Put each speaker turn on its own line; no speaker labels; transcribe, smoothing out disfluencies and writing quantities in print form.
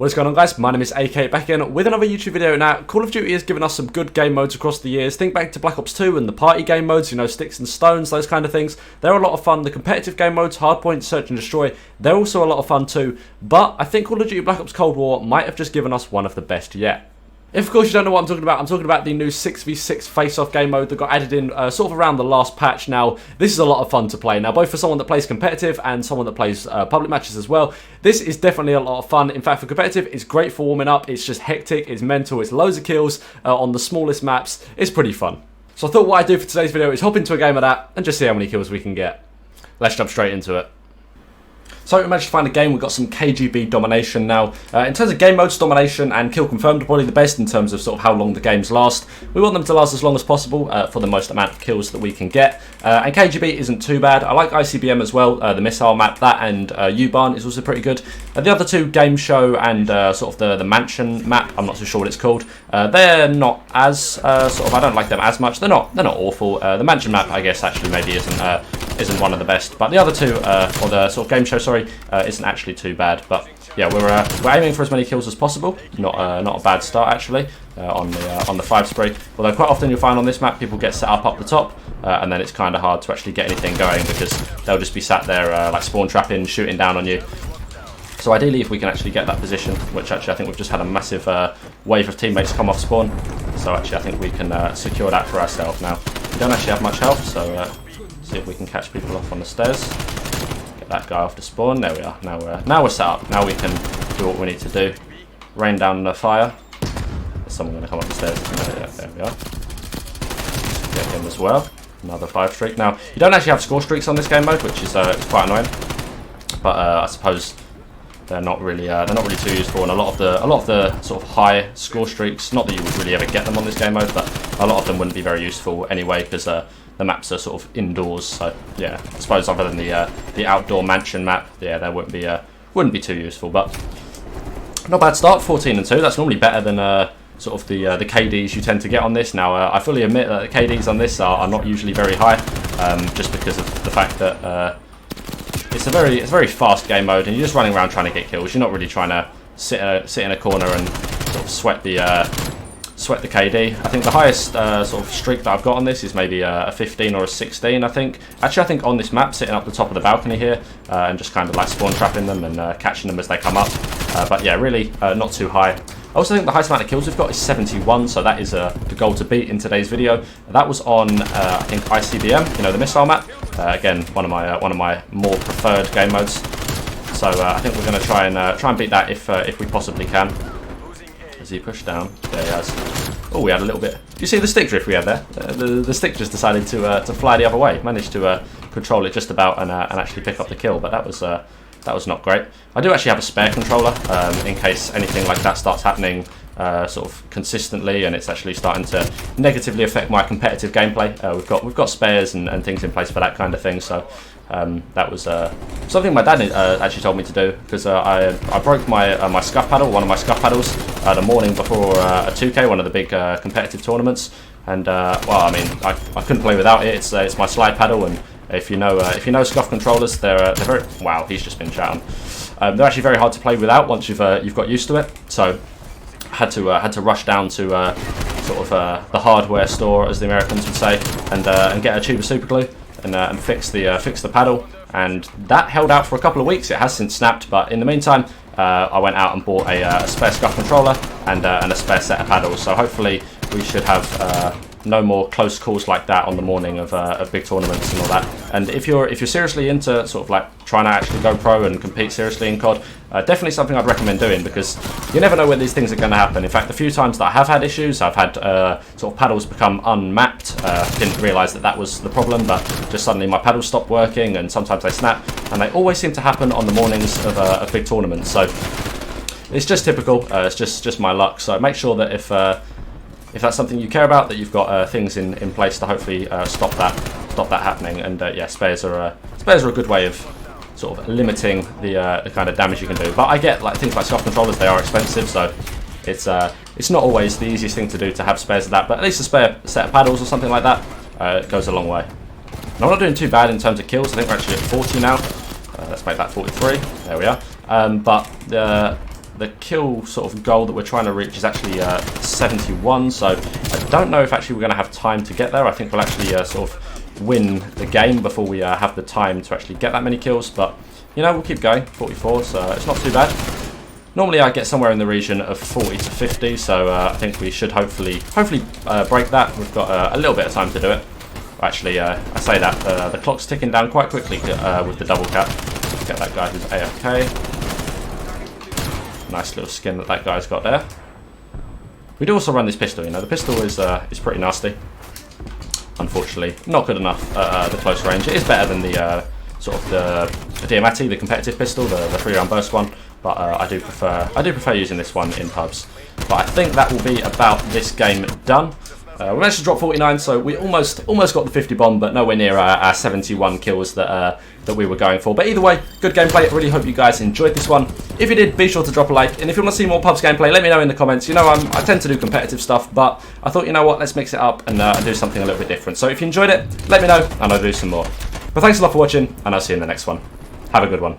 What is going on, guys? My name is AK, back again with another YouTube video. Now, Call of Duty has given us some good game modes across the years. Think back to Black Ops 2 and the party game modes, you know, sticks and stones, those kind of things. They're a lot of fun. The competitive game modes, Hardpoint, Search and Destroy, they're also a lot of fun too. But I think Call of Duty Black Ops Cold War might have just given us one of the best yet. If, of course, you don't know what I'm talking about the new 6v6 Face-Off game mode that got added in sort of around the last patch. Now, this is a lot of fun to play. Now, both for someone that plays competitive and someone that plays public matches as well, this is definitely a lot of fun. In fact, for competitive, it's great for warming up. It's just hectic, it's mental, it's loads of kills on the smallest maps. It's pretty fun. So I thought what I'd do for today's video is hop into a game of that and just see how many kills we can get. Let's jump straight into it. So we managed to find a game. We've got some KGB domination now. In terms of game modes, domination and kill confirmed are probably the best in terms of sort of how long the games last. We want them to last as long as possible for the most amount of kills that we can get. And KGB isn't too bad. I like ICBM as well, the missile map. That and U-Bahn is also pretty good. The other two, Game Show and sort of the mansion map, I'm not too sure what it's called. They're not as sort of, I don't like them as much. They're not awful. The mansion map, I guess, actually maybe isn't one of the best. But the other two, or the sort of Game Show, sorry, isn't actually too bad. But yeah, we're aiming for as many kills as possible. Not a bad start actually on the 5 spree. Although quite often you'll find on this map people get set up the top, and then it's kind of hard to actually get anything going because they'll just be sat there like spawn trapping, shooting down on you. So ideally, if we can actually get that position, which actually I think we've just had a massive wave of teammates come off spawn. So actually I think we can secure that for ourselves now. We don't actually have much health, so see if we can catch people off on the stairs. Get that guy off the spawn. There we are. Now we're set up. Now we can do what we need to do. Rain down the fire. There's someone going to come up the stairs. Yeah, there we are. Get him as well. Another 5 streak. Now you don't actually have score streaks on this game mode, which is quite annoying. But I suppose they're not really too useful, and a lot of the sort of high score streaks, not that you would really ever get them on this game mode, but a lot of them wouldn't be very useful anyway because the maps are sort of indoors. So yeah, I suppose other than the outdoor mansion map, yeah, that wouldn't be too useful. But not bad start, 14-2. That's normally better than sort of the KDs you tend to get on this. Now I fully admit that the KDs on this are not usually very high, just because of the fact that it's a very fast game mode, and you're just running around trying to get kills. You're not really trying to sit in a corner and sort of sweat the KD. I think the highest sort of streak that I've got on this is maybe a 15 or a 16. I think actually on this map, sitting up the top of the balcony here and just kind of like spawn trapping them and catching them as they come up. But yeah, really not too high. I also think the highest amount of kills we've got is 71, so that is the goal to beat in today's video. That was on I think ICBM, you know, the missile map. Again, one of my more preferred game modes. So I think we're going to try and beat that if we possibly can. Has he pushed down? There he has. Oh, we had a little bit. Do you see the stick drift we had there? The stick just decided to fly the other way. Managed to control it just about and actually pick up the kill, but that was not great. I do actually have a spare controller in case anything like that starts happening sort of consistently and it's actually starting to negatively affect my competitive gameplay. We've got spares and things in place for that kind of thing. So that was something my dad actually told me to do, because I broke my scuff paddle, one of my scuff paddles, the morning before a 2K, one of the big competitive tournaments. And well, I mean, I couldn't play without it. It's my slide paddle, and if you know scuff controllers, they're very, wow, he's just been shot on. They're actually very hard to play without once you've got used to it. So I had to rush down to sort of the hardware store, as the Americans would say, and get a tube of super glue and fix the paddle. And that held out for a couple of weeks. It has since snapped, but in the meantime, I went out and bought a spare scuff controller and a spare set of paddles. So hopefully we should have no more close calls like that on the morning of big tournaments and all that. And if you're seriously into sort of like trying to actually go pro and compete seriously in COD, definitely something I'd recommend doing, because you never know when these things are going to happen. In fact, the few times that I have had issues, I've had sort of paddles become unmapped. Didn't realise that was the problem, but just suddenly my paddles stopped working, and sometimes they snap, and they always seem to happen on the mornings of big tournaments. So it's just typical. It's just my luck. So make sure that if that's something you care about, that you've got things in place to hopefully stop that happening. And yeah, spares are a good way of sort of limiting the kind of damage you can do. But I get like things like scuff controllers, they are expensive, so it's not always the easiest thing to do to have spares of that. But at least a spare set of paddles or something like that goes a long way. And I'm not doing too bad in terms of kills. I think we're actually at 40 now. Let's make that 43. There we are. But the kill sort of goal that we're trying to reach is actually 71, so I don't know if actually we're going to have time to get there. I think we'll actually sort of win the game before we have the time to actually get that many kills, but you know, we'll keep going. 44, so it's not too bad. Normally I get somewhere in the region of 40 to 50, so I think we should hopefully break that. We've got a little bit of time to do it. Actually, I say that, the clock's ticking down quite quickly with the double cap. Get that guy who's AFK. Nice little skin that guy's got there. We do also run this pistol, you know. The pistol is pretty nasty. Unfortunately, not good enough at the close range. It is better than the sort of the Diamatti, the competitive pistol, the 3-round burst one. But I do prefer using this one in pubs. But I think that will be about this game done. We managed to drop 49, so we almost got the 50 bomb, but nowhere near our 71 kills that we were going for. But either way, good gameplay. I really hope you guys enjoyed this one. If you did, be sure to drop a like. And if you want to see more pubs gameplay, let me know in the comments. You know, I tend to do competitive stuff, but I thought, you know what, let's mix it up and do something a little bit different. So if you enjoyed it, let me know, and I'll do some more. But thanks a lot for watching, and I'll see you in the next one. Have a good one.